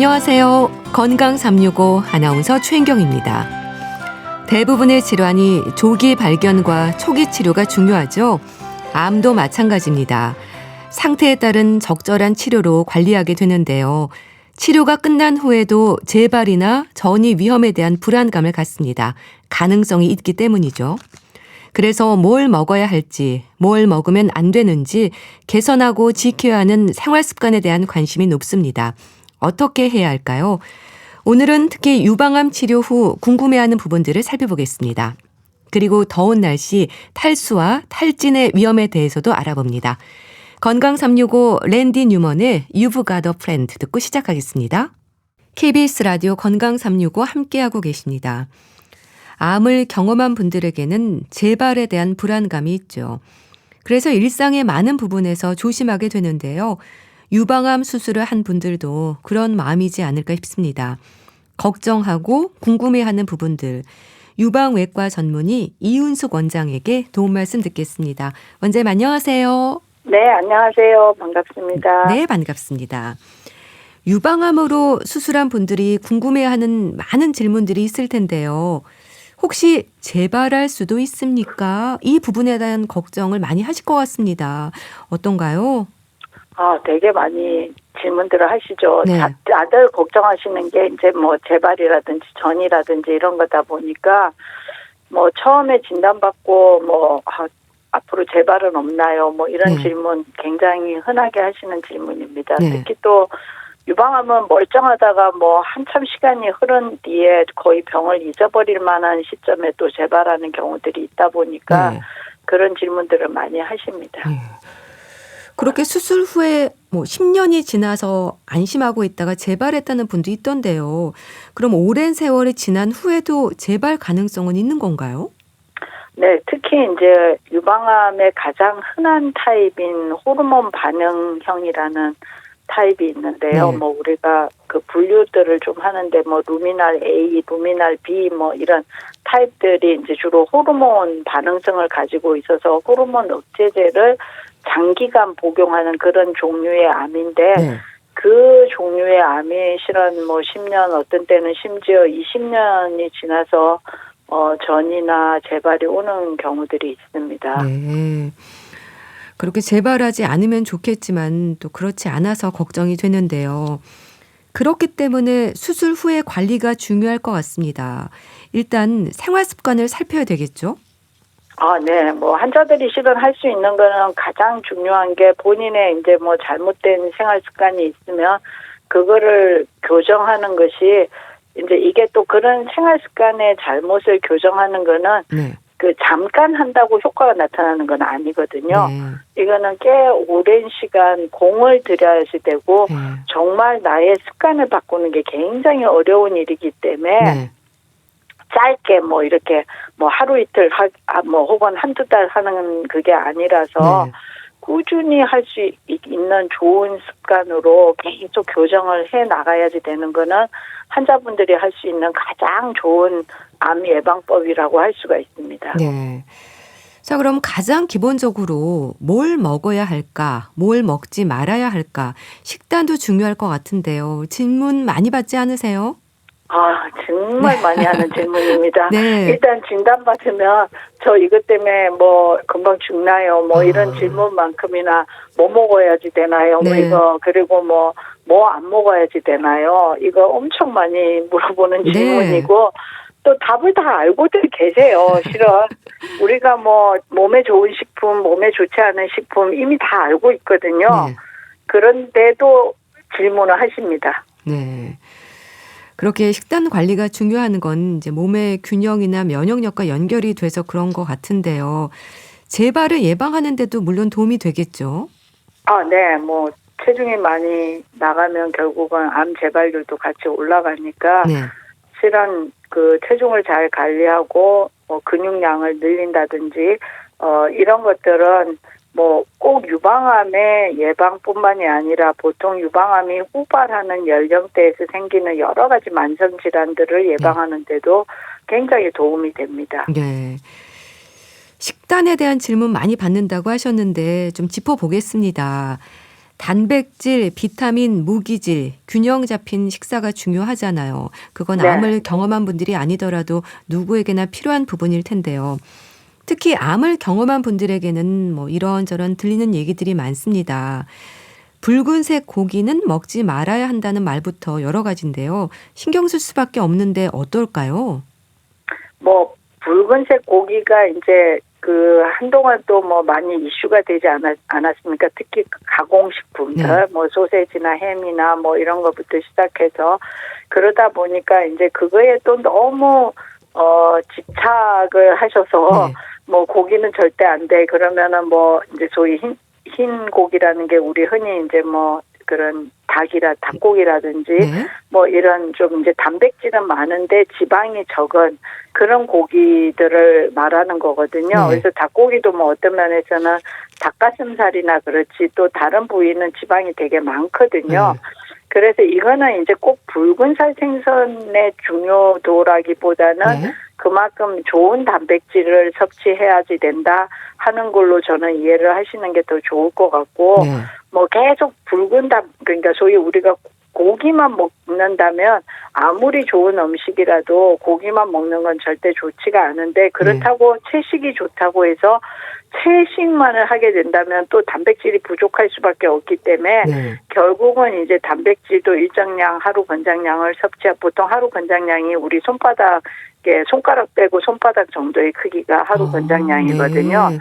안녕하세요. 건강 365 아나운서 최인경입니다. 대부분의 질환이 조기 발견과 초기 치료가 중요하죠. 암도 마찬가지입니다. 상태에 따른 적절한 치료로 관리하게 되는데요. 치료가 끝난 후에도 재발이나 전이 위험에 대한 불안감을 갖습니다. 가능성이 있기 때문이죠. 그래서 뭘 먹어야 할지, 뭘 먹으면 안 되는지 개선하고 지켜야 하는 생활 습관에 대한 관심이 높습니다. 어떻게 해야 할까요? 오늘은 특히 유방암 치료 후 궁금해하는 부분들을 살펴보겠습니다. 그리고 더운 날씨 탈수와 탈진의 위험에 대해서도 알아봅니다. 건강 365 랜디 뉴먼의 You've Got a Friend 듣고 시작하겠습니다. KBS 라디오 건강 365 함께하고 계십니다. 암을 경험한 분들에게는 재발에 대한 불안감이 있죠. 그래서 일상의 많은 부분에서 조심하게 되는데요. 유방암 수술을 한 분들도 그런 마음이지 않을까 싶습니다. 걱정하고 궁금해하는 부분들, 유방외과 전문의 이윤숙 원장에게 도움 말씀 듣겠습니다. 원장님 안녕하세요. 네, 안녕하세요. 반갑습니다. 네, 반갑습니다. 유방암으로 수술한 분들이 궁금해하는 많은 질문들이 있을 텐데요. 혹시 재발할 수도 있습니까? 이 부분에 대한 걱정을 많이 하실 것 같습니다. 어떤가요? 되게 많이 질문들을 하시죠. 네. 다들 걱정하시는 게 이제 뭐 재발이라든지 전이라든지 이런 거다 보니까 뭐 처음에 진단받고 앞으로 재발은 없나요? 뭐 이런 네. 질문 굉장히 흔하게 하시는 질문입니다. 네. 특히 또 유방암은 멀쩡하다가 뭐 한참 시간이 흐른 뒤에 거의 병을 잊어버릴 만한 시점에 또 재발하는 경우들이 있다 보니까 네. 그런 질문들을 많이 하십니다. 그렇게 수술 후에 10년이 지나서 안심하고 있다가 재발했다는 분도 있던데요. 그럼 오랜 세월이 지난 후에도 재발 가능성은 있는 건가요? 네, 특히 이제 유방암의 가장 흔한 타입인 호르몬 반응형이라는 타입이 있는데요. 네. 우리가 그 분류들을 좀 하는데 루미날 A, 루미날 B 이런 타입들이 이제 주로 호르몬 반응성을 가지고 있어서 호르몬 억제제를 장기간 복용하는 그런 종류의 암인데 네. 그 종류의 암이 실은 10년 어떤 때는 심지어 20년이 지나서 전이나 재발이 오는 경우들이 있습니다. 네. 그렇게 재발하지 않으면 좋겠지만 또 그렇지 않아서 걱정이 되는데요. 그렇기 때문에 수술 후의 관리가 중요할 것 같습니다. 일단 생활 습관을 살펴야 되겠죠? 네. 환자들이 실은 할 수 있는 거는 가장 중요한 게 본인의 이제 잘못된 생활 습관이 있으면 그거를 교정하는 것이 이제 이게 또 그런 생활 습관의 잘못을 교정하는 거는 네. 잠깐 한다고 효과가 나타나는 건 아니거든요. 네. 이거는 꽤 오랜 시간 공을 들여야지 되고 네. 정말 나의 습관을 바꾸는 게 굉장히 어려운 일이기 때문에 네. 짧게 이렇게 하루 이틀 혹은 한두 달 하는 그게 아니라서 네. 꾸준히 할 수 있는 좋은 습관으로 계속 교정을 해 나가야지 되는 거는 환자분들이 할 수 있는 가장 좋은 암 예방법이라고 할 수가 있습니다. 네. 자, 그럼 가장 기본적으로 뭘 먹어야 할까? 뭘 먹지 말아야 할까? 식단도 중요할 것 같은데요. 질문 많이 받지 않으세요? 정말 많이 하는 질문입니다. 네. 일단 진단받으면 저 이것 때문에 금방 죽나요? 이런 질문만큼이나 뭐 먹어야지 되나요? 네. 그리고 뭐 안 먹어야지 되나요? 이거 엄청 많이 물어보는 네. 질문이고 또 답을 다 알고들 계세요. 실은 우리가 몸에 좋은 식품, 몸에 좋지 않은 식품 이미 다 알고 있거든요. 네. 그런데도 질문을 하십니다. 네. 그렇게 식단 관리가 중요한 건 이제 몸의 균형이나 면역력과 연결이 돼서 그런 것 같은데요. 재발을 예방하는 데도 물론 도움이 되겠죠? 네. 체중이 많이 나가면 결국은 암 재발률도 같이 올라가니까 네. 실은 그 체중을 잘 관리하고 근육량을 늘린다든지 이런 것들은 꼭 유방암의 예방뿐만이 아니라 보통 유방암이 후발하는 연령대에서 생기는 여러 가지 만성 질환들을 예방하는 데도 굉장히 도움이 됩니다. 네. 식단에 대한 질문 많이 받는다고 하셨는데 좀 짚어보겠습니다. 단백질, 비타민, 무기질, 균형 잡힌 식사가 중요하잖아요. 그건 네. 암을 경험한 분들이 아니더라도 누구에게나 필요한 부분일 텐데요. 특히 암을 경험한 분들에게는 뭐 이런저런 들리는 얘기들이 많습니다. 붉은색 고기는 먹지 말아야 한다는 말부터 여러 가지인데요. 신경 쓸 수밖에 없는데 어떨까요? 뭐 붉은색 고기가 이제 그 한동안 또 뭐 많이 이슈가 되지 않았습니까? 특히 가공식품들, 네. 뭐 소세지나 햄이나 뭐 이런 것부터 시작해서 그러다 보니까 이제 그거에 또 너무 집착을 하셔서 네. 뭐 고기는 절대 안 돼. 그러면은 뭐 이제 소위 흰 고기라는 게 우리 흔히 이제 뭐 그런 닭고기라든지 네. 뭐 이런 좀 이제 단백질은 많은데 지방이 적은 그런 고기들을 말하는 거거든요. 네. 그래서 닭고기도 뭐 어떤 면에서는 닭가슴살이나 그렇지 또 다른 부위는 지방이 되게 많거든요. 네. 그래서 이거는 이제 꼭 붉은살 생선의 중요도라기보다는 네. 그만큼 좋은 단백질을 섭취해야지 된다 하는 걸로 저는 이해를 하시는 게 더 좋을 것 같고, 네. 뭐 계속 그러니까 소위 우리가 고기만 먹는다면 아무리 좋은 음식이라도 고기만 먹는 건 절대 좋지가 않은데 그렇다고 채식이 좋다고 해서 채식만을 하게 된다면 또 단백질이 부족할 수밖에 없기 때문에 네. 결국은 이제 단백질도 일정량 하루 권장량을 보통 하루 권장량이 우리 손가락 빼고 손바닥 정도의 크기가 하루 권장량이거든요. 네.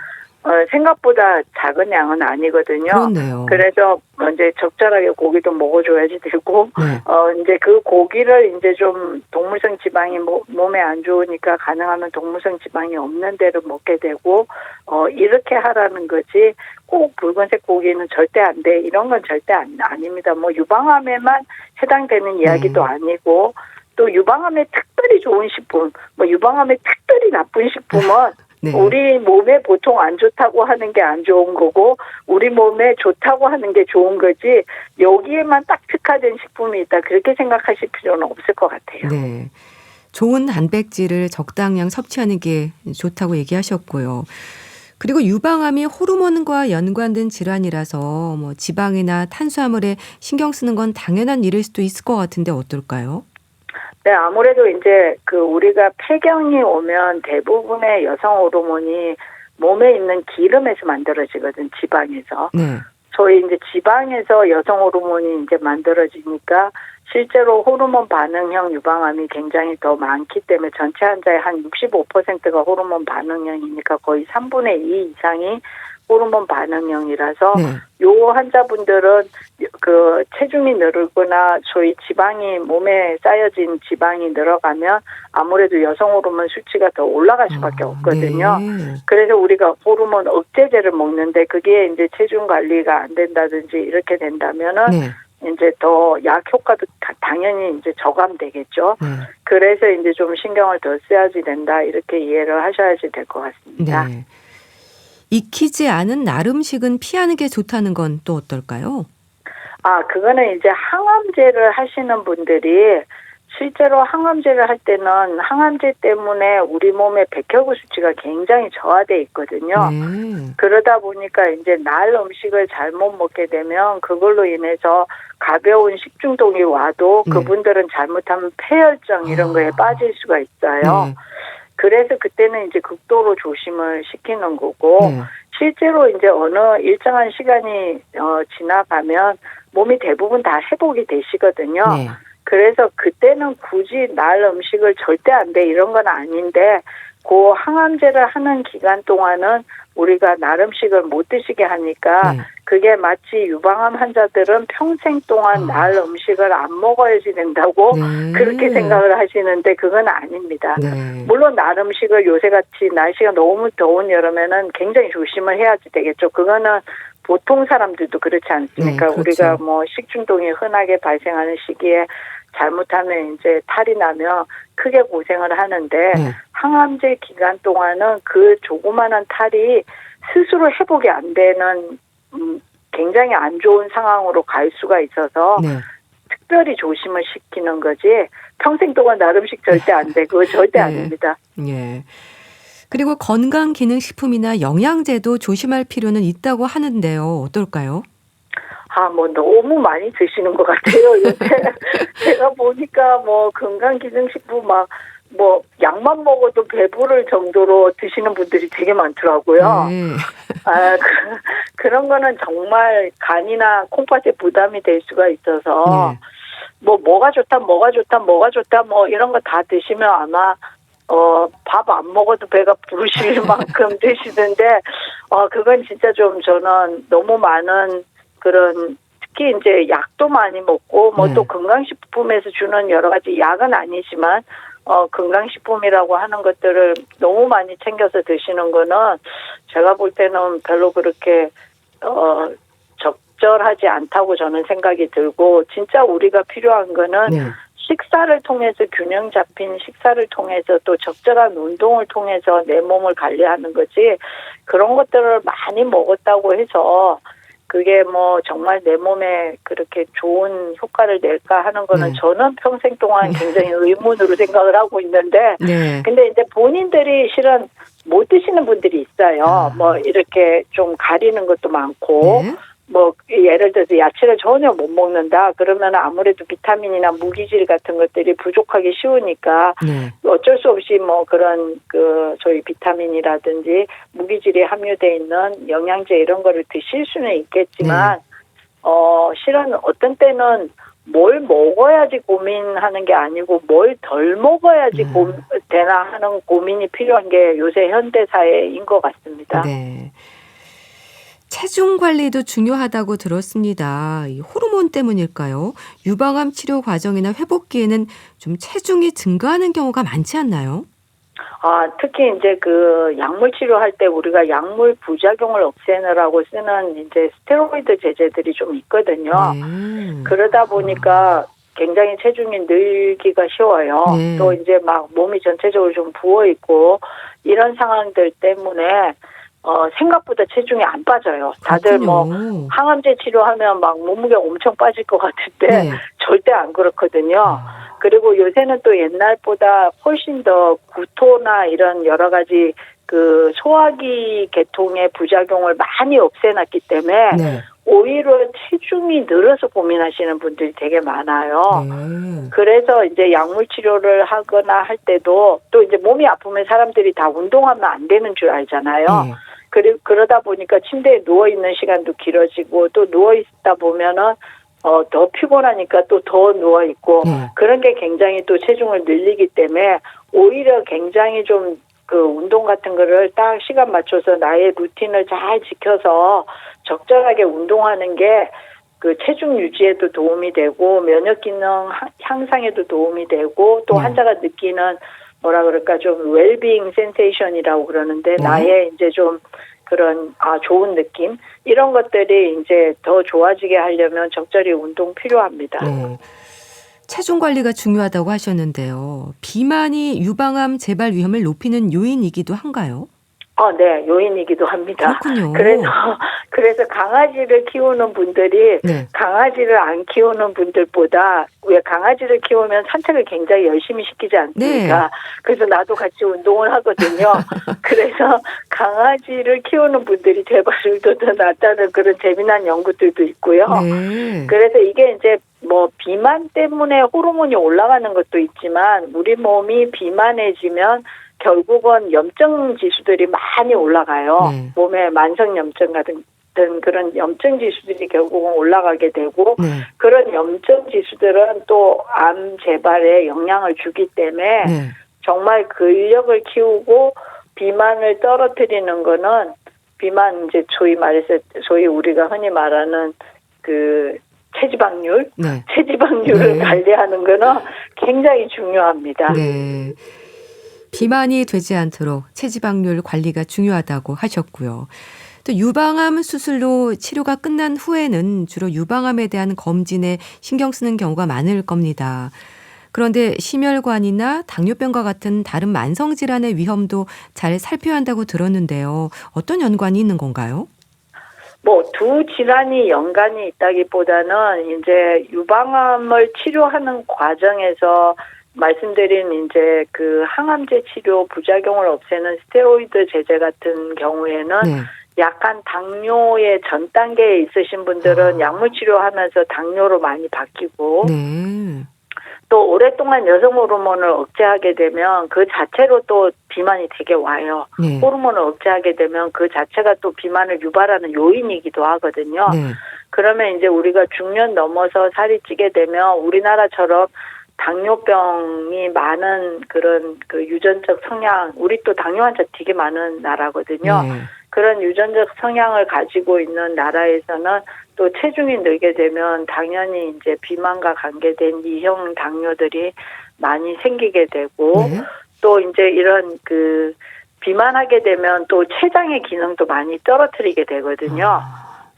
생각보다 작은 양은 아니거든요. 그렇네요. 그래서 이제 적절하게 고기도 먹어줘야지 되고, 네. 이제 그 고기를 이제 좀 동물성 지방이 몸에 안 좋으니까 가능하면 동물성 지방이 없는 데를 먹게 되고, 이렇게 하라는 거지, 꼭 붉은색 고기는 절대 안 돼. 이런 건 절대 아닙니다. 뭐 유방암에만 해당되는 이야기도 아니고, 또 유방암에 특별히 좋은 식품, 뭐 유방암에 특별히 나쁜 식품은 네. 우리 몸에 보통 안 좋다고 하는 게 안 좋은 거고 우리 몸에 좋다고 하는 게 좋은 거지 여기에만 딱 특화된 식품이 있다 그렇게 생각하실 필요는 없을 것 같아요. 네. 좋은 단백질을 적당량 섭취하는 게 좋다고 얘기하셨고요. 그리고 유방암이 호르몬과 연관된 질환이라서 뭐 지방이나 탄수화물에 신경 쓰는 건 당연한 일일 수도 있을 것 같은데 어떨까요? 네, 아무래도 이제 우리가 폐경이 오면 대부분의 여성 호르몬이 몸에 있는 기름에서 만들어지거든, 지방에서. 네. 소위 이제 지방에서 여성 호르몬이 이제 만들어지니까 실제로 호르몬 반응형 유방암이 굉장히 더 많기 때문에 전체 환자의 한 65%가 호르몬 반응형이니까 거의 3분의 2 이상이 호르몬 반응형이라서 네. 요 환자분들은 그 체중이 늘거나 소위 지방이 몸에 쌓여진 지방이 늘어가면 아무래도 여성 호르몬 수치가 더 올라갈 수밖에 없거든요. 네. 그래서 우리가 호르몬 억제제를 먹는데 그게 이제 체중 관리가 안 된다든지 이렇게 된다면은 네. 이제 더 약 효과도 당연히 이제 저감되겠죠. 네. 그래서 이제 좀 신경을 더 써야지 된다 이렇게 이해를 하셔야지 될 것 같습니다. 네. 익히지 않은 날 음식은 피하는 게 좋다는 건 또 어떨까요? 그거는 이제 항암제를 하시는 분들이 실제로 항암제를 할 때는 항암제 때문에 우리 몸의 백혈구 수치가 굉장히 저하돼 있거든요. 네. 그러다 보니까 이제 날 음식을 잘못 먹게 되면 그걸로 인해서 가벼운 식중독이 와도 네. 그분들은 잘못하면 폐혈증 이런 거에 빠질 수가 있어요. 네. 그래서 그때는 이제 극도로 조심을 시키는 거고 네. 실제로 이제 어느 일정한 시간이 지나가면 몸이 대부분 다 회복이 되시거든요. 네. 그래서 그때는 굳이 날 음식을 절대 안 돼 이런 건 아닌데 그 항암제를 하는 기간 동안은 우리가 날 음식을 못 드시게 하니까 네. 그게 마치 유방암 환자들은 평생 동안 날 음식을 안 먹어야지 된다고 네. 그렇게 생각을 하시는데 그건 아닙니다. 네. 물론 날 음식을 요새같이 날씨가 너무 더운 여름에는 굉장히 조심을 해야지 되겠죠. 그거는 보통 사람들도 그렇지 않습니까? 네, 그렇죠. 우리가 뭐 식중독이 흔하게 발생하는 시기에 잘못하면 이제 탈이 나면 크게 고생을 하는데 네. 항암제 기간 동안은 그 조그마한 탈이 스스로 회복이 안 되는 굉장히 안 좋은 상황으로 갈 수가 있어서 네. 특별히 조심을 시키는 거지 평생 동안 날 음식 절대 안 돼. 그거 절대 네. 아닙니다. 예. 그리고 건강기능식품이나 영양제도 조심할 필요는 있다고 하는데요. 어떨까요? 뭐 너무 많이 드시는 것 같아요. 요새 제가 보니까 뭐 건강기능식품 뭐 약만 먹어도 배부를 정도로 드시는 분들이 되게 많더라고요. 네. 그런 거는 정말 간이나 콩팥에 부담이 될 수가 있어서 네. 뭐가 좋다 뭐 이런 거 다 드시면 아마 밥 안 먹어도 배가 부르실 만큼 드시는데 그건 진짜 좀 저는 너무 많은 그런 특히 이제 약도 많이 먹고 뭐 또 네. 건강식품에서 주는 여러 가지 약은 아니지만 건강식품이라고 하는 것들을 너무 많이 챙겨서 드시는 거는 제가 볼 때는 별로 그렇게 적절하지 않다고 저는 생각이 들고 진짜 우리가 필요한 거는 네. 식사를 통해서 균형 잡힌 식사를 통해서 또 적절한 운동을 통해서 내 몸을 관리하는 거지 그런 것들을 많이 먹었다고 해서 그게 뭐 정말 내 몸에 그렇게 좋은 효과를 낼까 하는 거는 네. 저는 평생 동안 굉장히 의문으로 생각을 하고 있는데 네. 근데 이제 본인들이 실은 못 드시는 분들이 있어요. 뭐 이렇게 좀 가리는 것도 많고 네. 뭐 예를 들어서 야채를 전혀 못 먹는다 그러면 아무래도 비타민이나 무기질 같은 것들이 부족하기 쉬우니까 네. 어쩔 수 없이 뭐 그런 저희 비타민이라든지 무기질이 함유되어 있는 영양제 이런 거를 드실 수는 있겠지만 실은 어떤 때는 뭘 먹어야지 고민하는 게 아니고 뭘 덜 먹어야지 되나 하는 고민이 필요한 게 요새 현대 사회인 것 같습니다. 네. 체중 관리도 중요하다고 들었습니다. 이 호르몬 때문일까요? 유방암 치료 과정이나 회복기에는 좀 체중이 증가하는 경우가 많지 않나요? 특히 이제 그 약물 치료할 때 우리가 약물 부작용을 없애느라고 쓰는 이제 스테로이드 제제들이 좀 있거든요. 네. 그러다 보니까 굉장히 체중이 늘기가 쉬워요. 네. 또 이제 막 몸이 전체적으로 좀 부어 있고 이런 상황들 때문에 생각보다 체중이 안 빠져요. 다들 뭐 그렇군요. 항암제 치료하면 막 몸무게 엄청 빠질 것 같은데 네. 절대 안 그렇거든요. 그리고 요새는 또 옛날보다 훨씬 더 구토나 이런 여러 가지 그 소화기 계통의 부작용을 많이 없애놨기 때문에 네. 오히려 체중이 늘어서 고민하시는 분들이 되게 많아요. 네. 그래서 이제 약물 치료를 하거나 할 때도 또 이제 몸이 아프면 사람들이 다 운동하면 안 되는 줄 알잖아요. 네. 그러다 보니까 침대에 누워 있는 시간도 길어지고 또 누워 있다 보면은 더 피곤하니까 또 더 누워 있고 네. 그런 게 굉장히 또 체중을 늘리기 때문에 오히려 굉장히 좀 그 운동 같은 거를 딱 시간 맞춰서 나의 루틴을 잘 지켜서 적절하게 운동하는 게 그 체중 유지에도 도움이 되고 면역 기능 향상에도 도움이 되고 또 환자가 느끼는 뭐라 그럴까 좀 웰빙 센세이션이라고 그러는데 나의 이제 좀 그런 좋은 느낌 이런 것들이 이제 더 좋아지게 하려면 적절히 운동 필요합니다. 네. 체중 관리가 중요하다고 하셨는데요. 비만이 유방암 재발 위험을 높이는 요인이기도 한가요? 네, 요인이기도 합니다. 그렇군요. 그래서 강아지를 키우는 분들이 네. 강아지를 안 키우는 분들보다 왜 강아지를 키우면 산책을 굉장히 열심히 시키지 않습니까? 네. 그래서 나도 같이 운동을 하거든요. 그래서 강아지를 키우는 분들이 재발률도 더 낮다는 그런 재미난 연구들도 있고요. 네. 그래서 이게 이제 뭐 비만 때문에 호르몬이 올라가는 것도 있지만 우리 몸이 비만해지면 결국은 염증 지수들이 많이 올라가요. 네. 몸에 만성 염증 같은 그런 염증 지수들이 결국은 올라가게 되고 네. 그런 염증 지수들은 또 암 재발에 영향을 주기 때문에 네. 정말 근력을 키우고 비만을 떨어뜨리는 거는 비만 이제 소위 우리가 흔히 말하는 그 체지방률, 네. 체지방률을 네. 관리하는 거는 굉장히 중요합니다. 네. 비만이 되지 않도록 체지방률 관리가 중요하다고 하셨고요. 또 유방암 수술로 치료가 끝난 후에는 주로 유방암에 대한 검진에 신경 쓰는 경우가 많을 겁니다. 그런데 심혈관이나 당뇨병과 같은 다른 만성 질환의 위험도 잘 살펴야 한다고 들었는데요. 어떤 연관이 있는 건가요? 뭐 두 질환이 연관이 있다기보다는 이제 유방암을 치료하는 과정에서 말씀드린 이제 그 항암제 치료 부작용을 없애는 스테로이드 제제 같은 경우에는 네. 약간 당뇨의 전 단계에 있으신 분들은 약물 치료하면서 당뇨로 많이 바뀌고 네. 또 오랫동안 여성 호르몬을 억제하게 되면 그 자체로 또 비만이 되게 와요. 네. 호르몬을 억제하게 되면 그 자체가 또 비만을 유발하는 요인이기도 하거든요. 네. 그러면 이제 우리가 중년 넘어서 살이 찌게 되면 우리나라처럼 당뇨병이 많은 그런 그 유전적 성향, 우리 또 당뇨 환자 되게 많은 나라거든요. 네. 그런 유전적 성향을 가지고 있는 나라에서는 또 체중이 늘게 되면 당연히 이제 비만과 관계된 이형 당뇨들이 많이 생기게 되고 네. 또 이제 이런 그 비만하게 되면 또 췌장의 기능도 많이 떨어뜨리게 되거든요.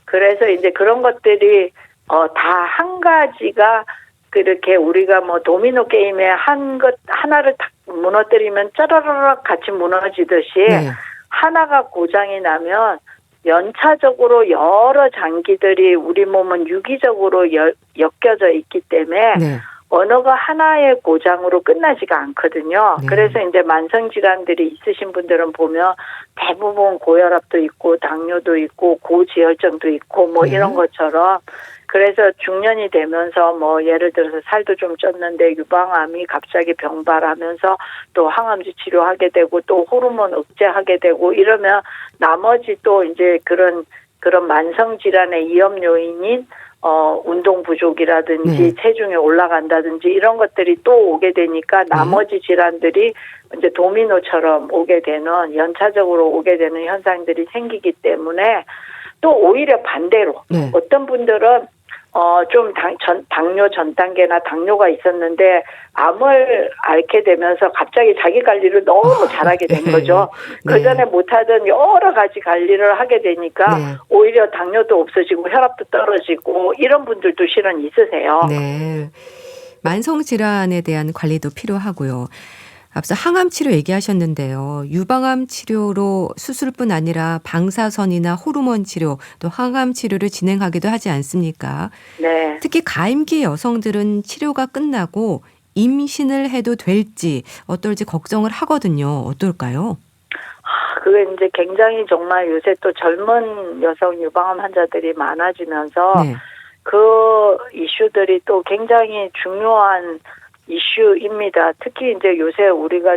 그래서 이제 그런 것들이 다 한 가지가 그렇게 우리가 뭐 도미노 게임에 한 것 하나를 딱 무너뜨리면 짜라라락 같이 무너지듯이 네. 하나가 고장이 나면 연차적으로 여러 장기들이 우리 몸은 유기적으로 엮여져 있기 때문에 네. 어느 거 하나의 고장으로 끝나지가 않거든요. 네. 그래서 이제 만성 질환들이 있으신 분들은 보면 대부분 고혈압도 있고 당뇨도 있고 고지혈증도 있고 뭐 네. 이런 것처럼 그래서 중년이 되면서 뭐 예를 들어서 살도 좀 쪘는데 유방암이 갑자기 병발하면서 또 항암제 치료하게 되고 또 호르몬 억제하게 되고 이러면 나머지 또 이제 그런 만성 질환의 위험 요인인 운동 부족이라든지 네. 체중이 올라간다든지 이런 것들이 또 오게 되니까 나머지 질환들이 이제 도미노처럼 오게 되는 연차적으로 오게 되는 현상들이 생기기 때문에 또 오히려 반대로 네. 어떤 분들은 좀 당뇨 전 단계나 당뇨가 있었는데 암을 앓게 되면서 갑자기 자기 관리를 너무 잘하게 된 거죠. 네. 그전에 못하던 여러 가지 관리를 하게 되니까 네. 오히려 당뇨도 없어지고 혈압도 떨어지고 이런 분들도 실은 있으세요. 네. 만성 질환에 대한 관리도 필요하고요. 앞서 항암 치료 얘기하셨는데요. 유방암 치료로 수술뿐 아니라 방사선이나 호르몬 치료 또 항암 치료를 진행하기도 하지 않습니까? 네. 특히 가임기 여성들은 치료가 끝나고 임신을 해도 될지 어떨지 걱정을 하거든요. 어떨까요? 그게 이제 굉장히 정말 요새 또 젊은 여성 유방암 환자들이 많아지면서 네. 그 이슈들이 또 굉장히 중요한 이슈입니다. 특히 이제 요새 우리가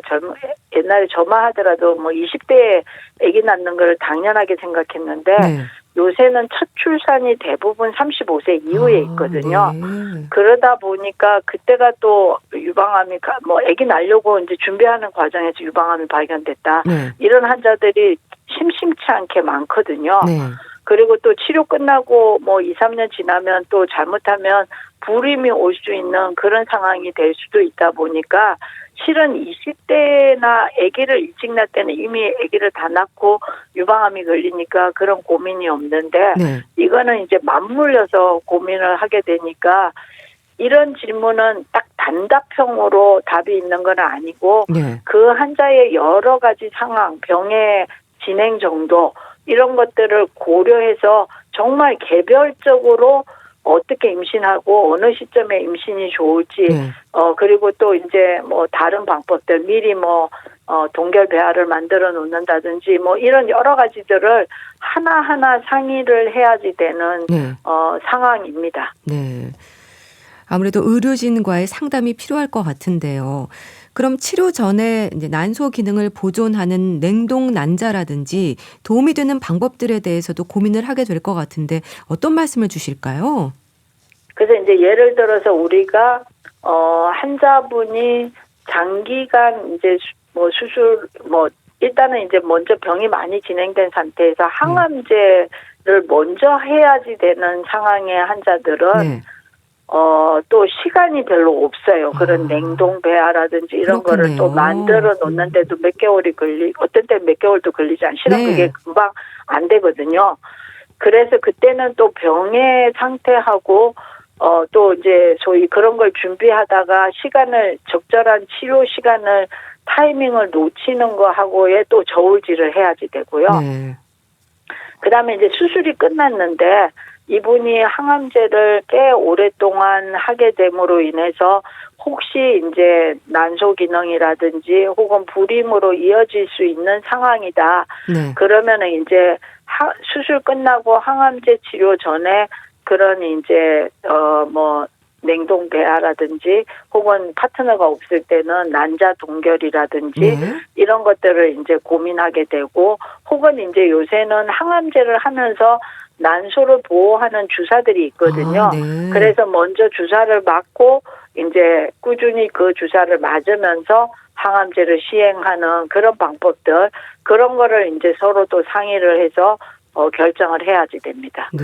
옛날에 저만 하더라도 뭐 20대에 아기 낳는 걸 당연하게 생각했는데 네. 요새는 첫 출산이 대부분 35세 이후에 있거든요. 네. 그러다 보니까 그때가 또 유방암이 뭐 아기 낳으려고 이제 준비하는 과정에서 유방암이 발견됐다. 네. 이런 환자들이 심심치 않게 많거든요. 네. 그리고 또 치료 끝나고 뭐 2, 3년 지나면 또 잘못하면 불임이 올 수 있는 그런 상황이 될 수도 있다 보니까 실은 20대나 아기를 일찍 낳을 때는 이미 아기를 다 낳고 유방암이 걸리니까 그런 고민이 없는데 네. 이거는 이제 맞물려서 고민을 하게 되니까 이런 질문은 딱 단답형으로 답이 있는 건 아니고 네. 그 환자의 여러 가지 상황, 병의 진행 정도 이런 것들을 고려해서 정말 개별적으로 어떻게 임신하고 어느 시점에 임신이 좋을지 네. 그리고 또 이제 뭐 다른 방법들 미리 뭐 동결 배아를 만들어 놓는다든지 뭐 이런 여러 가지들을 하나하나 상의를 해야지 되는 네. 상황입니다. 네. 아무래도 의료진과의 상담이 필요할 것 같은데요. 그럼 치료 전에 이제 난소 기능을 보존하는 냉동 난자라든지 도움이 되는 방법들에 대해서도 고민을 하게 될 것 같은데 어떤 말씀을 주실까요? 그래서 이제 예를 들어서 우리가 환자분이 장기간 이제 뭐 수술 뭐 일단은 이제 먼저 병이 많이 진행된 상태에서 항암제를 먼저 해야지 되는 상황의 환자들은 네. 또 시간이 별로 없어요. 그런 냉동 배아라든지 이런 그렇겠네요. 거를 또 만들어 놓는데도 몇 개월이 어떤 때는 몇 개월도 걸리지 실은 네. 그게 금방 안 되거든요. 그래서 그때는 또 병의 상태하고 또 이제 소위 그런 걸 준비하다가 적절한 치료 시간을 타이밍을 놓치는 거하고에 또 저울질을 해야지 되고요. 네. 그다음에 이제 수술이 끝났는데 이분이 항암제를 꽤 오랫동안 하게 됨으로 인해서 혹시 이제 난소 기능이라든지 혹은 불임으로 이어질 수 있는 상황이다. 네. 그러면은 이제 수술 끝나고 항암제 치료 전에 그런 이제 뭐 냉동 배아라든지 혹은 파트너가 없을 때는 난자 동결이라든지 네. 이런 것들을 이제 고민하게 되고 혹은 이제 요새는 항암제를 하면서 난소를 보호하는 주사들이 있거든요. 네. 그래서 먼저 주사를 맞고 이제 꾸준히 그 주사를 맞으면서 항암제를 시행하는 그런 방법들 그런 거를 이제 서로 또 상의를 해서 결정을 해야지 됩니다. 네.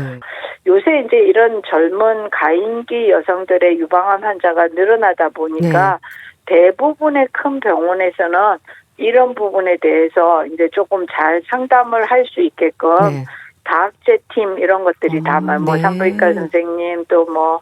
요새 이제 이런 젊은 가임기 여성들의 유방암 환자가 늘어나다 보니까 대부분의 큰 병원에서는 이런 부분에 대해서 이제 조금 잘 상담을 할 수 있게끔 네. 다학제 팀 이런 것들이 다 뭐 네. 산부인과 선생님 또 뭐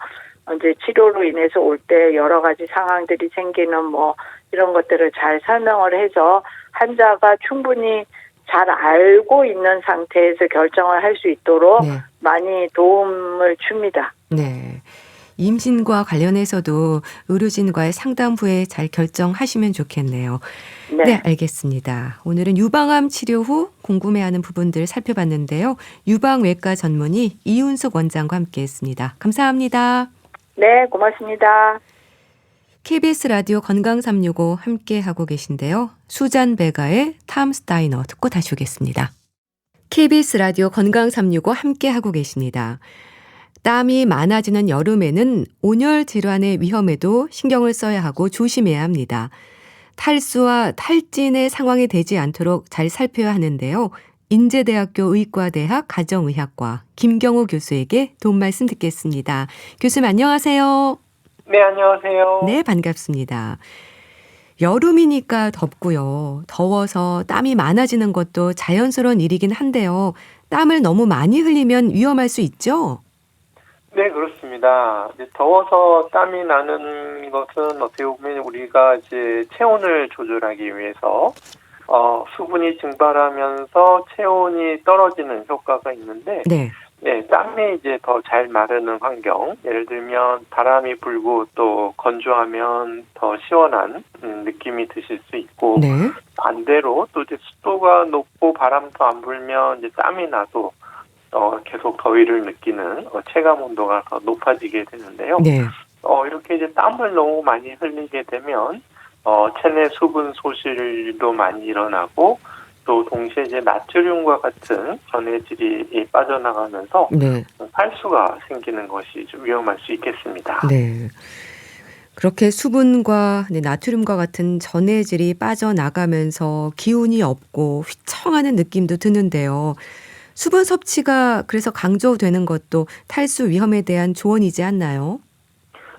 이제 치료로 인해서 올 때 여러 가지 상황들이 생기는 뭐 이런 것들을 잘 설명을 해서 환자가 충분히 잘 알고 있는 상태에서 결정을 할 수 있도록 네. 많이 도움을 줍니다. 네. 임신과 관련해서도 의료진과의 상담 후에 잘 결정하시면 좋겠네요. 네. 네, 알겠습니다. 오늘은 유방암 치료 후 궁금해하는 부분들 살펴봤는데요. 유방외과 전문의 이윤숙 원장과 함께했습니다. 감사합니다. 네, 고맙습니다. KBS 라디오 건강 365 함께하고 계신데요. 수잔 베가의 탐 스타이너 듣고 다시 오겠습니다. KBS 라디오 건강 365 함께하고 계십니다. 땀이 많아지는 여름에는 온열 질환의 위험에도 신경을 써야 하고 조심해야 합니다. 탈수와 탈진의 상황이 되지 않도록 잘 살펴야 하는데요. 인제대학교 의과대학 가정의학과 김경호 교수에게 도움 말씀 듣겠습니다. 교수님 안녕하세요. 네, 안녕하세요. 네, 반갑습니다. 여름이니까 덥고요. 더워서 땀이 많아지는 것도 자연스러운 일이긴 한데요. 땀을 너무 많이 흘리면 위험할 수 있죠? 네, 그렇습니다. 이제 더워서 땀이 나는 것은 어떻게 보면 우리가 이제 체온을 조절하기 위해서 수분이 증발하면서 체온이 떨어지는 효과가 있는데, 네. 네, 땀이 이제 더 잘 마르는 환경, 예를 들면 바람이 불고 또 건조하면 더 시원한 느낌이 드실 수 있고, 네. 반대로 또 이제 습도가 높고 바람도 안 불면 이제 땀이 나도 계속 더위를 느끼는 체감 온도가 더 높아지게 되는데요. 네. 이렇게 이제 땀을 너무 많이 흘리게 되면 체내 수분 소실도 많이 일어나고 또 동시에 이제 나트륨과 같은 전해질이 빠져나가면서 네. 탈수가 생기는 것이 좀 위험할 수 있겠습니다. 네. 그렇게 수분과 나트륨과 같은 전해질이 빠져나가면서 기운이 없고 휘청하는 느낌도 드는데요. 수분 섭취가 그래서 강조되는 것도 탈수 위험에 대한 조언이지 않나요?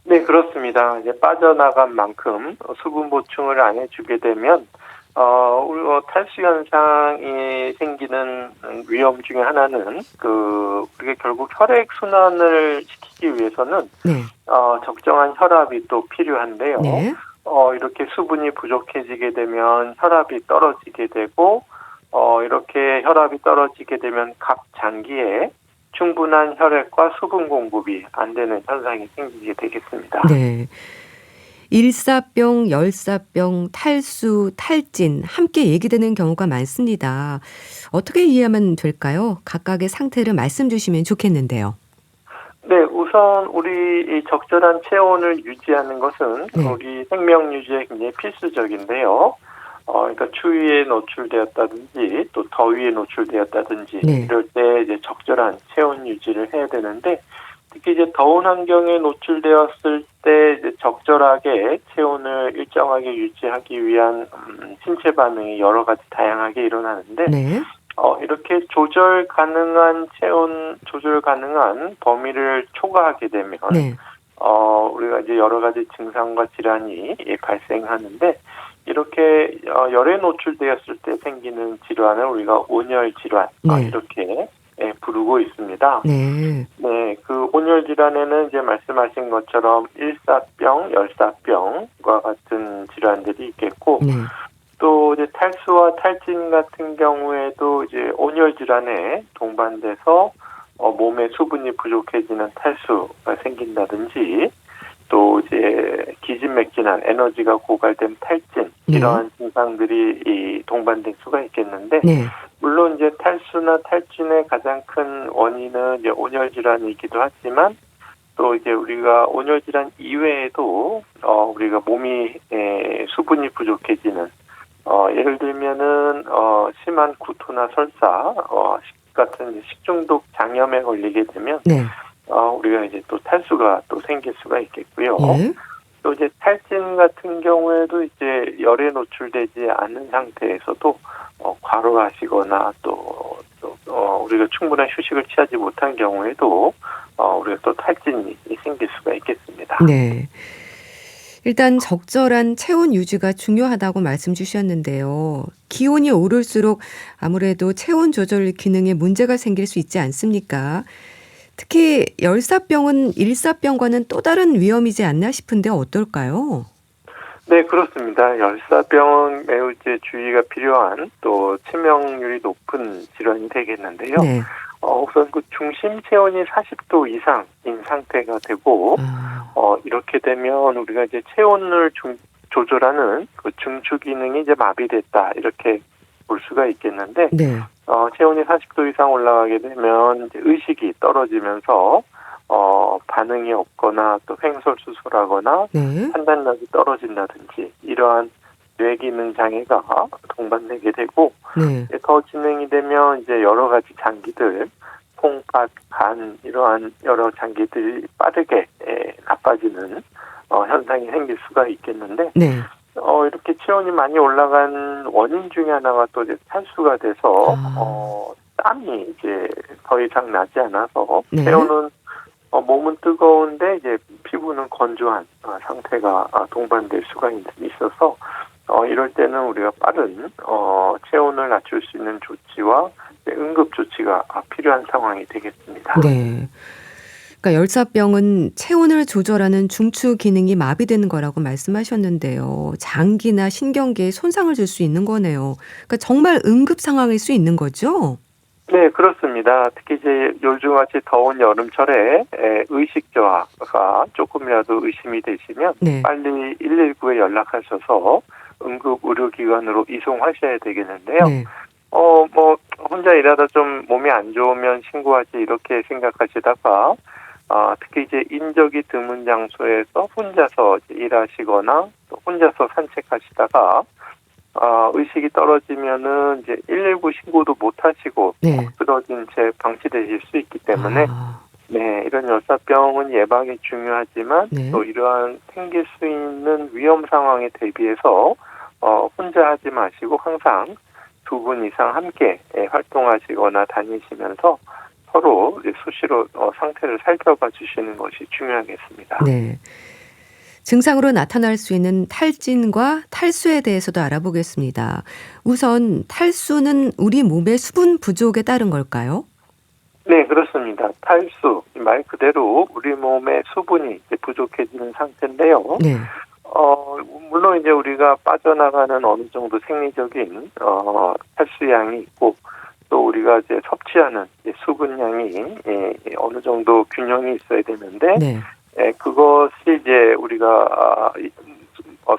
네, 그렇습니다. 이제 빠져나간 만큼 수분 보충을 안 해주게 되면 탈수 현상이 생기는 위험 중에 하나는 우리가 결국 혈액 순환을 시키기 위해서는 네. 적정한 혈압이 또 필요한데요. 네. 이렇게 수분이 부족해지게 되면 혈압이 떨어지게 되고 이렇게 혈압이 떨어지게 되면 각 장기에 충분한 혈액과 수분 공급이 안 되는 현상이 생기게 되겠습니다. 네. 일사병, 열사병, 탈수, 탈진 함께 얘기되는 경우가 많습니다. 어떻게 이해하면 될까요? 각각의 상태를 말씀 주시면 좋겠는데요. 네, 우선 우리 이 적절한 체온을 유지하는 것은 네. 우리 생명 유지에 굉장히 필수적인데요. 그러니까 추위에 노출되었다든지 또 더위에 노출되었다든지 네. 이럴 때 이제 적절한 체온 유지를 해야 되는데 특히 이제 더운 환경에 노출되었을 때 이제 적절하게 체온을 일정하게 유지하기 위한 신체 반응이 여러 가지 다양하게 일어나는데 네. 이렇게 조절 가능한 체온 조절 가능한 범위를 초과하게 되면 네. 우리가 이제 여러 가지 증상과 질환이 발생하는데 이렇게 열에 노출되었을 때 생기는 질환을 우리가 온열 질환 네. 이렇게 부르고 있습니다. 네. 네, 그 온열 질환에는 이제 말씀하신 것처럼 일사병, 열사병과 같은 질환들이 있겠고 네. 또 이제 탈수와 탈진 같은 경우에도 이제 온열 질환에 동반돼서 몸에 수분이 부족해지는 탈수가 생긴다든지 또 이제 기진맥진한 에너지가 고갈된 탈진 네. 이러한 증상들이 동반될 수가 있겠는데 네. 물론 이제 탈수나 탈진의 가장 큰 원인은 이제 온열 질환이기도 하지만 또 이제 우리가 온열 질환 이외에도 우리가 몸이 수분이 부족해지는 예를 들면은 심한 구토나 설사 같은 식중독 장염에 걸리게 되면 네. 우리가 이제 또 탈수가 또 생길 수가 있겠고요. 예. 또 이제 탈진 같은 경우에도 이제 열에 노출되지 않는 상태에서도 과로하시거나 또 우리가 충분한 휴식을 취하지 못한 경우에도 우리가 또 탈진이 생길 수가 있겠습니다. 네. 일단 적절한 체온 유지가 중요하다고 말씀 주셨는데요. 기온이 오를수록 아무래도 체온 조절 기능에 문제가 생길 수 있지 않습니까? 특히 열사병은 일사병과는 또 다른 위험이지 않나 싶은데 어떨까요? 네, 그렇습니다. 열사병은 매우 이제 주의가 필요한 또 치명률이 높은 질환이 되겠는데요. 네. 우선 그 중심 체온이 40도 이상인 상태가 되고, 이렇게 되면 우리가 이제 체온을 조절하는 그 중추 기능이 이제 마비됐다 이렇게 볼 수가 있겠는데, 네. 체온이 40도 이상 올라가게 되면 이제 의식이 떨어지면서 반응이 없거나 또 횡설수설하거나 네. 판단력이 떨어진다든지 이러한 뇌 기능 장애가 동반되게 되고 네. 더 진행이 되면 이제 여러 가지 장기들, 콩팥, 간 이러한 여러 장기들이 빠르게 나빠지는 현상이 생길 수가 있겠는데 네. 이렇게 체온이 많이 올라간 원인 중에 하나가 또 이제 탈수가 돼서 땀이 이제 더 이상 나지 않아서 네. 체온은 몸은 뜨거운데 이제 피부는 건조한 상태가 동반될 수가 있어서 이럴 때는 우리가 빠른 체온을 낮출 수 있는 조치와 응급 조치가 필요한 상황이 되겠습니다. 네. 그러니까 열사병은 체온을 조절하는 중추 기능이 마비되는 거라고 말씀하셨는데요. 장기나 신경계에 손상을 줄 수 있는 거네요. 그러니까 정말 응급 상황일 수 있는 거죠? 네, 그렇습니다. 특히 이제 요즘같이 더운 여름철에 의식 저하가 조금이라도 의심이 되시면 네. 빨리 119에 연락하셔서 응급 의료기관으로 이송하셔야 되겠는데요. 네. 뭐 혼자 일하다 좀 몸이 안 좋으면 신고하지 이렇게 생각하시다가 특히 이제 인적이 드문 장소에서 혼자서 일하시거나 또 혼자서 산책하시다가 의식이 떨어지면은 이제 119 신고도 못 하시고 네. 쓰러진 채 방치되실 수 있기 때문에 네, 이런 열사병은 예방이 중요하지만 네. 또 이러한 생길 수 있는 위험 상황에 대비해서 혼자 하지 마시고 항상 2분 이상 함께 활동하시거나 다니시면서 서로 수시로 상태를 살펴봐 주시는 것이 중요하겠습니다. 네. 증상으로 나타날 수 있는 탈진과 탈수에 대해서도 알아보겠습니다. 우선 탈수는 우리 몸의 수분 부족에 따른 걸까요? 네, 그렇습니다. 탈수, 말 그대로 우리 몸의 수분이 이제 부족해지는 상태인데요. 네. 물론 이제 우리가 빠져나가는 어느 정도 생리적인 탈수량이 있고 또 우리가 이제 섭취하는 이제 수분량이 어느 정도 균형이 있어야 되는데 네. 그것이 이제 우리가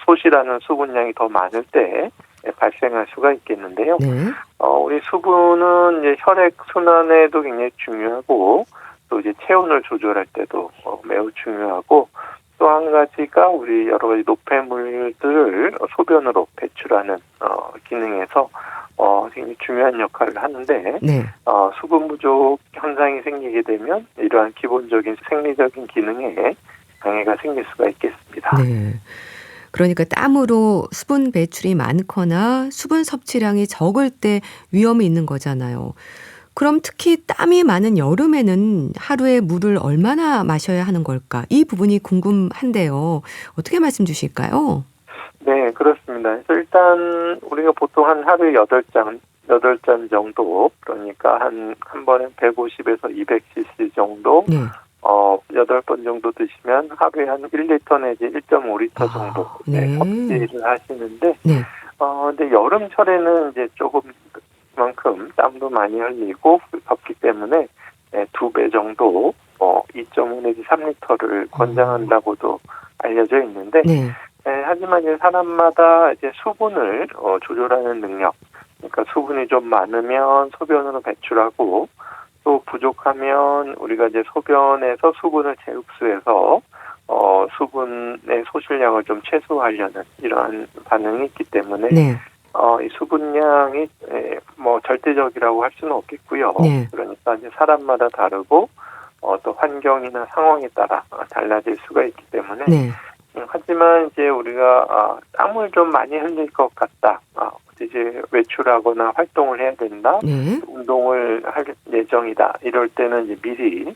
소실하는 수분량이 더 많을 때 발생할 수가 있겠는데요. 네. 우리 수분은 이제 혈액 순환에도 굉장히 중요하고 또 이제 체온을 조절할 때도 매우 중요하고 또 한 가지가 우리 여러 가지 노폐물들을 소변으로 배출하는 기능에서 굉장히 중요한 역할을 하는데 네. 수분 부족 현상이 생기게 되면 이러한 기본적인 생리적인 기능에 장애가 생길 수가 있겠습니다. 네. 그러니까 땀으로 수분 배출이 많거나 수분 섭취량이 적을 때 위험이 있는 거잖아요. 그럼 특히 땀이 많은 여름에는 하루에 물을 얼마나 마셔야 하는 걸까? 이 부분이 궁금한데요. 어떻게 말씀 주실까요? 네, 그렇습니다. 그래서 일단 우리가 보통 한 하루에 8잔 정도, 그러니까 한 번에 150에서 200cc 정도, 네. 8번 정도 드시면 하루에 한 1리터 내지 1.5리터 정도 네. 섭취를 하시는데, 네. 근데 여름철에는 이제 조금만큼 땀도 많이 흘리고 덥기 때문에 2배 정도, 2.5 내지 3리터를 권장한다고도 알려져 있는데, 네. 하지만 이제 사람마다 이제 수분을 조절하는 능력, 그러니까 수분이 좀 많으면 소변으로 배출하고 또 부족하면 우리가 이제 소변에서 수분을 재흡수해서 수분의 소실량을 좀 최소화하려는 이러한 반응이 있기 때문에 네. 이 수분량이 뭐 절대적이라고 할 수는 없겠고요. 네. 그러니까 이제 사람마다 다르고 또 환경이나 상황에 따라 달라질 수가 있기 때문에 네. 하지만 이제 우리가 땀을 좀 많이 흘릴 것 같다. 이제 외출하거나 활동을 해야 된다. 네. 운동을 할 예정이다. 이럴 때는 이제 미리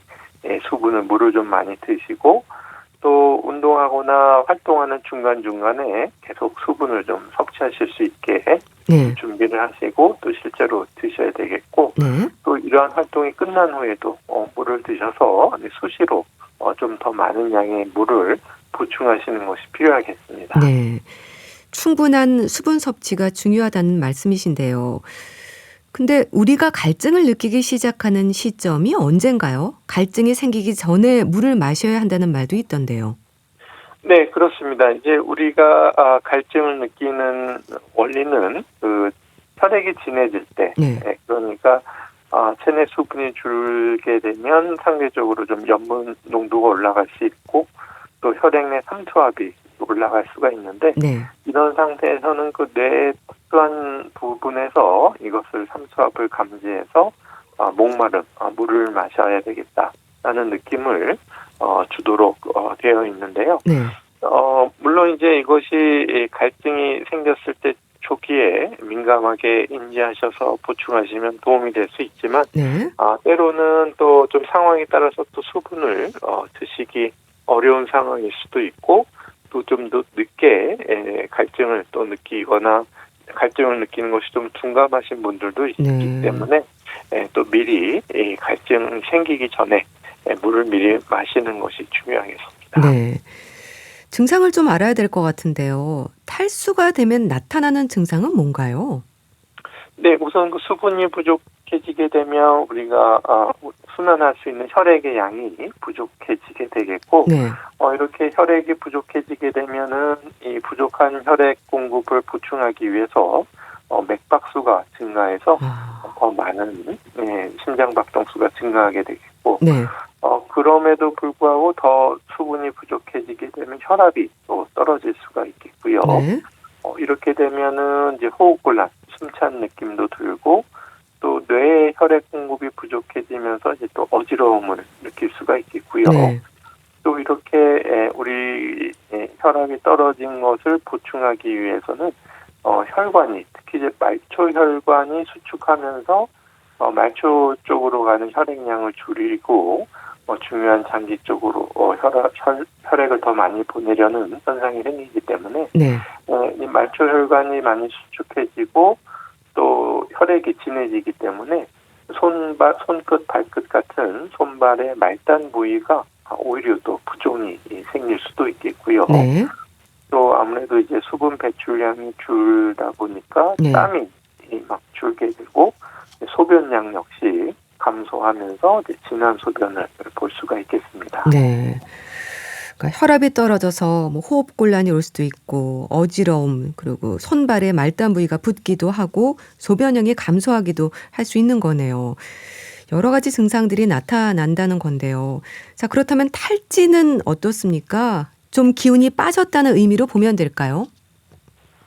물을 좀 많이 드시고 또 운동하거나 활동하는 중간중간에 계속 수분을 좀 섭취하실 수 있게 네. 준비를 하시고 또 실제로 드셔야 되겠고 네. 또 이러한 활동이 끝난 후에도 물을 드셔서 수시로 좀 더 많은 양의 물을 보충하시는 것이 필요하겠습니다. 네. 충분한 수분 섭취가 중요하다는 말씀이신데요. 근데 우리가 갈증을 느끼기 시작하는 시점이 언젠가요? 갈증이 생기기 전에 물을 마셔야 한다는 말도 있던데요. 네, 그렇습니다. 이제 우리가 갈증을 느끼는 원리는 그 혈액이 진해질 때, 네. 그러니까 체내 수분이 줄게 되면 상대적으로 좀 염분 농도가 올라갈 수 있고 또 혈액 내 삼투압이 올라갈 수가 있는데 네. 이런 상태에서는 그 뇌의 특수한 부분에서 이것을 삼투압을 감지해서 목마름, 물을 마셔야 되겠다라는 느낌을 주도록 되어 있는데요. 네. 물론 이제 이것이 갈증이 생겼을 때 초기에 민감하게 인지하셔서 보충하시면 도움이 될 수 있지만 네. 때로는 또 좀 상황에 따라서 또 수분을 드시기 어려운 상황일 수도 있고 또 좀 더 늦게 갈증을 또 느끼거나 갈증을 느끼는 것이 좀 둔감하신 분들도 있기 네. 때문에 또 미리 갈증 생기기 전에 물을 미리 마시는 것이 중요하겠습니다. 네. 증상을 좀 알아야 될 것 같은데요. 탈수가 되면 나타나는 증상은 뭔가요? 네, 우선 그 수분이 부족해지게 되면 우리가 순환할 수 있는 혈액의 양이 부족해지게 되겠고, 네. 이렇게 혈액이 부족해지게 되면은 이 부족한 혈액 공급을 보충하기 위해서 맥박수가 증가해서 더 많은 심장박동수가 증가하게 되겠고, 네. 그럼에도 불구하고 더 수분이 부족해지게 되면 혈압이 또 떨어질 수가 있겠고요. 네. 이렇게 되면은 이제 호흡곤란, 숨찬 느낌도 들고 또 뇌의 혈액 공급이 부족해지면서 이제 또 어지러움을 느낄 수가 있겠고요. 네. 또 이렇게 우리 혈압이 떨어진 것을 보충하기 위해서는 혈관이 특히 이제 말초 혈관이 수축하면서 말초 쪽으로 가는 혈액량을 줄이고 중요한 장기 쪽으로 혈액을 더 많이 보내려는 현상이 생기기 때문에 네. 이 말초 혈관이 많이 수축해지고 또 혈액이 진해지기 때문에 손끝, 발끝 같은 손발의 말단 부위가 오히려 또 부종이 생길 수도 있겠고요. 네. 또 아무래도 이제 수분 배출량이 줄다 보니까 네. 땀이 막 줄게 되고 소변량 역시 감소하면서 이제 진한 소변을 볼 수가 있겠습니다. 네. 그러니까 혈압이 떨어져서 뭐 호흡곤란이 올 수도 있고 어지러움 그리고 손발에 말단 부위가 붓기도 하고 소변량이 감소하기도 할 수 있는 거네요. 여러 가지 증상들이 나타난다는 건데요. 자, 그렇다면 탈진은 어떻습니까? 좀 기운이 빠졌다는 의미로 보면 될까요?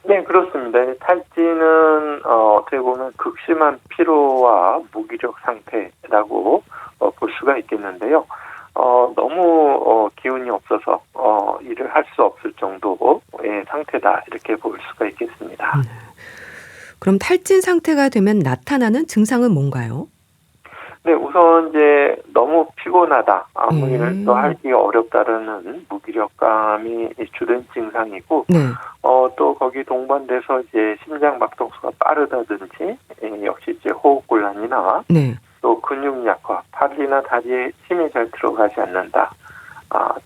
네, 그렇습니다. 탈진은 어떻게 보면 극심한 피로와 무기력 상태라고 볼 수가 있겠는데요. 너무 기운이 없어서 일을 할 수 없을 정도의 상태다 이렇게 볼 수가 있겠습니다. 그럼 탈진 상태가 되면 나타나는 증상은 뭔가요? 네, 우선 이제 너무 피곤하다, 아무 일도 하기 어렵다라는 무기력감이 주된 증상이고, 네. 또 거기 동반돼서 이제 심장 박동수가 빠르다든지, 역시 이제 호흡곤란이나 네. 또 근육 약화, 팔이나 다리에 힘이 잘 들어가지 않는다.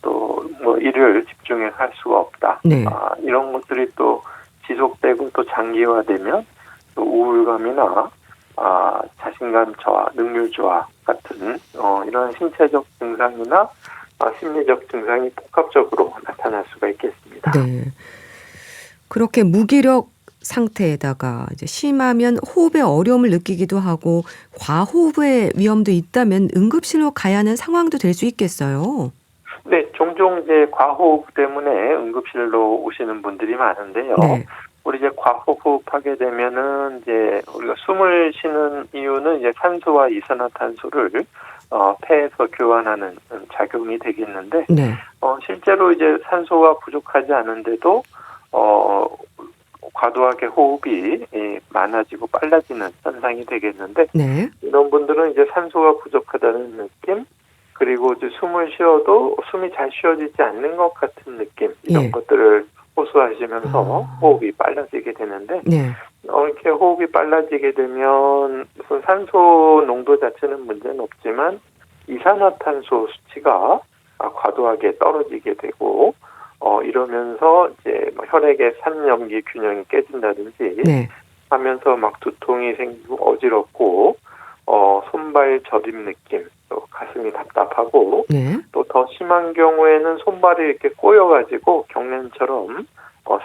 또 뭐 일을 집중해서 할 수가 없다. 네. 이런 것들이 또 지속되고 또 장기화되면 또 우울감이나 자신감 저하, 능률 저하 같은 이런 신체적 증상이나 심리적 증상이 복합적으로 나타날 수가 있겠습니다. 네. 그렇게 무기력 상태에다가 이제 심하면 호흡에 어려움을 느끼기도 하고 과호흡의 위험도 있다면 응급실로 가야 하는 상황도 될 수 있겠어요. 네, 종종 이제 과호흡 때문에 응급실로 오시는 분들이 많은데요. 네. 우리 이제 과호흡하게 되면은 이제 우리가 숨을 쉬는 이유는 이제 산소와 이산화탄소를 폐에서 교환하는 작용이 되겠는데, 네. 실제로 이제 산소가 부족하지 않은데도 과도하게 호흡이 많아지고 빨라지는 현상이 되겠는데, 네. 이런 분들은 이제 산소가 부족하다는 느낌, 그리고 이제 숨을 쉬어도 숨이 잘 쉬어지지 않는 것 같은 느낌, 이런 예. 것들을 호소하시면서 호흡이 빨라지게 되는데, 네. 이렇게 호흡이 빨라지게 되면 우선 산소 농도 자체는 문제는 없지만 이산화탄소 수치가 과도하게 떨어지게 되고, 이러면서 이제 혈액의 산염기 균형이 깨진다든지 네. 하면서 막 두통이 생기고 어지럽고, 손발 저림 느낌, 또 가슴이 답답하고, 네. 또 더 심한 경우에는 손발이 이렇게 꼬여가지고 경련처럼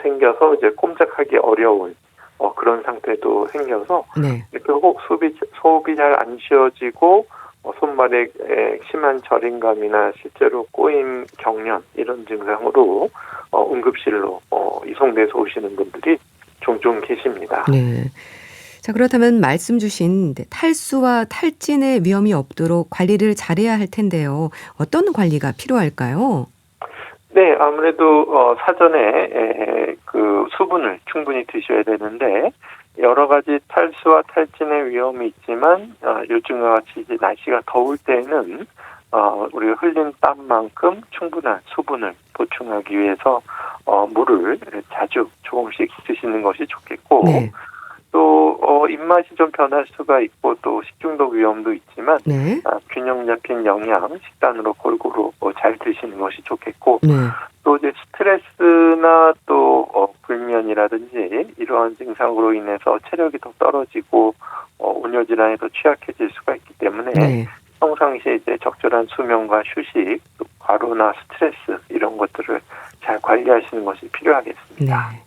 생겨서 이제 꼼짝하기 어려운 그런 상태도 생겨서 네. 이렇게 호흡이 잘 안 쉬어지고 손발에 심한 저림감이나 실제로 꼬임, 경련 이런 증상으로 응급실로 이송돼서 오시는 분들이 종종 계십니다. 네. 자, 그렇다면 말씀 주신 탈수와 탈진의 위험이 없도록 관리를 잘해야 할 텐데요. 어떤 관리가 필요할까요? 네, 아무래도 사전에 그 수분을 충분히 드셔야 되는데, 여러 가지 탈수와 탈진의 위험이 있지만 요즘과 같이 이제 날씨가 더울 때는 우리가 흘린 땀만큼 충분한 수분을 보충하기 위해서 물을 자주 조금씩 드시는 것이 좋겠고, 네. 또 입맛이 좀 변할 수가 있고 또 식중독 위험도 있지만 네. 균형 잡힌 영양 식단으로 골고루 잘 드시는 것이 좋겠고, 네. 또 이제 스트레스나 또 불면이라든지 이러한 증상으로 인해서 체력이 더 떨어지고 온열 질환에 더 취약해질 수가 있기 때문에 네. 평상시에 이제 적절한 수면과 휴식, 또 과로나 스트레스 이런 것들을 잘 관리하시는 것이 필요하겠습니다. 네.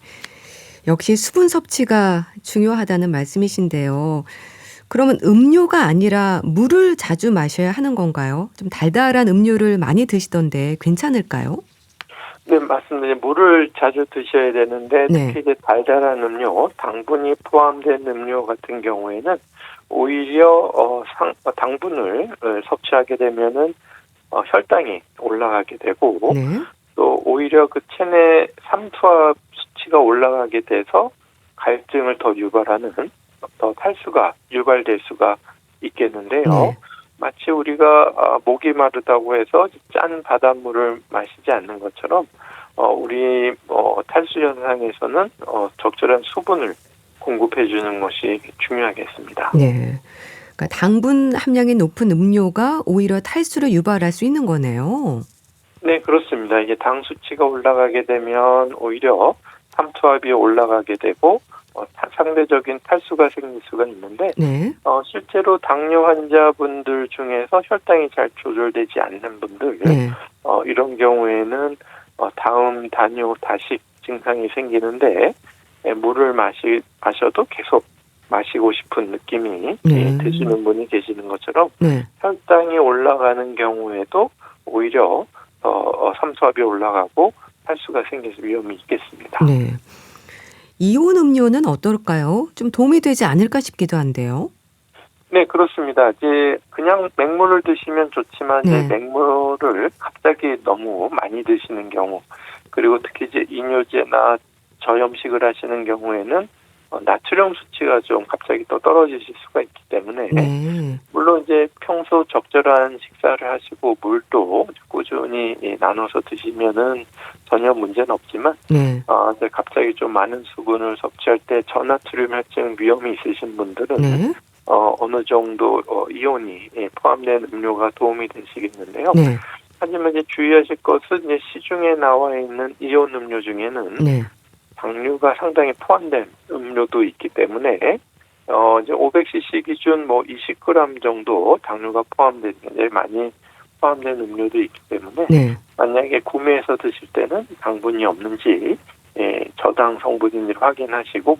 역시 수분 섭취가 중요하다는 말씀이신데요. 그러면 음료가 아니라 물을 자주 마셔야 하는 건가요? 좀 달달한 음료를 많이 드시던데 괜찮을까요? 네, 맞습니다. 물을 자주 드셔야 되는데 네. 특히 이제 달달한 음료, 당분이 포함된 음료 같은 경우에는 오히려 당분을 섭취하게 되면은 혈당이 올라가게 되고, 네. 또 오히려 그 체내 삼투압 수치가 올라가게 돼서 갈증을 더 유발하는 더 탈수가 유발될 수가 있겠는데요. 네. 마치 우리가 목이 마르다고 해서 짠 바닷물을 마시지 않는 것처럼 우리 탈수 현상에서는 적절한 수분을 공급해 주는 것이 중요하겠습니다. 네. 그러니까 당분 함량이 높은 음료가 오히려 탈수를 유발할 수 있는 거네요. 네, 그렇습니다. 이게 당 수치가 올라가게 되면 오히려 삼투압이 올라가게 되고 상대적인 탈수가 생길 수가 있는데, 네. 실제로 당뇨 환자분들 중에서 혈당이 잘 조절되지 않는 분들, 네. 이런 경우에는 다음 단요 다식 증상이 생기는데 물을 마셔도 계속 마시고 싶은 느낌이 드시는 분이 계시는 것처럼 네. 혈당이 올라가는 경우에도 오히려 삼투압이 올라가고 탈수가 생길 위험이 있겠습니다. 네. 이온 음료는 어떨까요? 좀 도움이 되지 않을까 싶기도 한데요. 네, 그렇습니다. 이제 그냥 맹물을 드시면 좋지만 네. 이제 맹물을 갑자기 너무 많이 드시는 경우, 그리고 특히 이제 이뇨제나 저염식을 하시는 경우에는 나트륨 수치가 좀 갑자기 또 떨어지실 수가 있기 때문에 네. 물론 이제 평소 적절한 식사를 하시고 물도 꾸준히 나눠서 드시면은 전혀 문제는 없지만 네. 이제 갑자기 좀 많은 수분을 섭취할 때 저나트륨 혈증 위험이 있으신 분들은 네. 어느 정도 이온이 포함된 음료가 도움이 되시겠는데요. 네. 하지만 이제 주의하실 것은 이제 시중에 나와 있는 이온 음료 중에는 네. 당류가 상당히 포함된 음료도 있기 때문에 이제 500cc 기준 20g 정도 당류가 포함된 굉장히 많이 포함된 음료도 있기 때문에 네. 만약에 구매해서 드실 때는 당분이 없는지 저당 성분인지를 확인하시고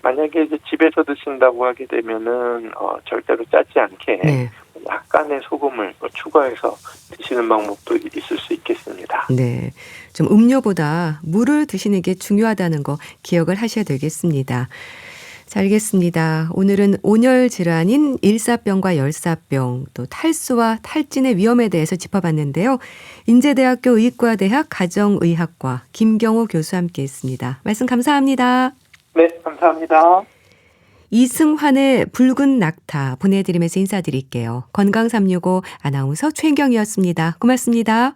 만약에 이제 집에서 드신다고 하게 되면은 절대로 짜지 않게 네. 약간의 소금을 추가해서 드시는 방법도 있을 수 있겠습니다. 네. 좀 음료보다 물을 드시는 게 중요하다는 거 기억을 하셔야 되겠습니다. 자, 알겠습니다. 오늘은 온열 질환인 일사병과 열사병, 또 탈수와 탈진의 위험에 대해서 짚어봤는데요. 인제대학교 의과대학 가정의학과 김경호 교수와 함께했습니다. 말씀 감사합니다. 네, 감사합니다. 이승환의 붉은 낙타 보내드리면서 인사드릴게요. 건강365 아나운서 최인경이었습니다. 고맙습니다.